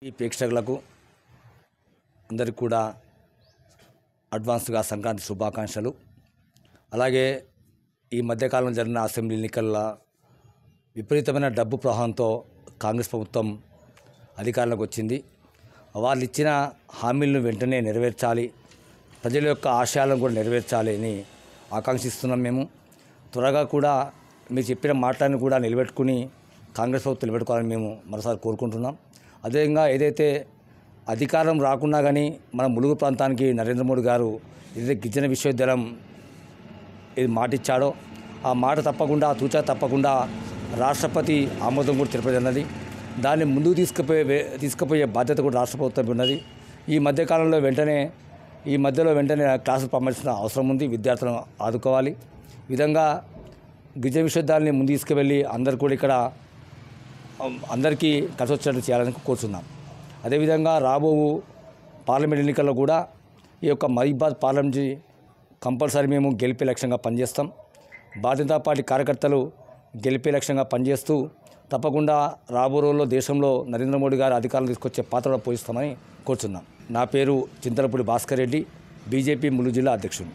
ఈ ప్రేక్షకులకు అందరికీ కూడా అడ్వాన్స్గా సంక్రాంతి శుభాకాంక్షలు. అలాగే ఈ మధ్యకాలంలో జరిగిన అసెంబ్లీ ఎన్నికల్లో విపరీతమైన డబ్బు ప్రవాహంతో కాంగ్రెస్ ప్రభుత్వం అధికారంలోకి వచ్చింది. వాళ్ళు ఇచ్చిన హామీలను వెంటనే నెరవేర్చాలి, ప్రజల యొక్క ఆశయాలను కూడా నెరవేర్చాలి అని ఆకాంక్షిస్తున్నాం. మేము త్వరగా కూడా మీరు చెప్పిన మాటలను కూడా నిలబెట్టుకుని కాంగ్రెస్ ప్రభుత్వం నిలబెట్టుకోవాలని మేము మరోసారి కోరుకుంటున్నాం. అదేవిధంగా ఏదైతే అధికారం రాకున్నా కానీ మన ములుగు ప్రాంతానికి నరేంద్ర మోడీ గారు ఏదైతే గిరిజన విశ్వవిద్యాలయం ఇది మాట ఇచ్చాడో ఆ మాట తప్పకుండా తూచా తప్పకుండా రాష్ట్రపతి ఆమోదం కూడా తెలిపేదన్నది. దాన్ని ముందుకు తీసుకుపోయే బాధ్యత కూడా రాష్ట్ర ప్రభుత్వం ఉన్నది. ఈ మధ్యలో వెంటనే క్లాసులు పంపాల్సిన అవసరం ఉంది. విద్యార్థులను ఆదుకోవాలి. ఈ విధంగా గిరిజన విశ్వవిద్యాలయాన్ని ముందు తీసుకువెళ్ళి అందరు కూడా ఇక్కడ అందరికీ కలిసి వచ్చేటట్టు చేయాలని కోరుతున్నాం. అదేవిధంగా రాబో పార్లమెంట్ ఎన్నికల్లో కూడా ఈ యొక్క మహబూబాబాద్ పార్లమెంట్ కంపల్సరీ మేము గెలిపే లక్ష్యంగా పనిచేస్తాం. భారతీయ జనతా పార్టీ కార్యకర్తలు గెలిపే లక్ష్యంగా పనిచేస్తూ తప్పకుండా రాబో రోజుల్లో దేశంలో నరేంద్ర మోడీ గారు అధికారులు తీసుకొచ్చే పాత్ర పోషిస్తామని కోరుతున్నాం. నా పేరు చింతలపూడి భాస్కర్ రెడ్డి, బీజేపీ ములుగు జిల్లా అధ్యక్షుడు.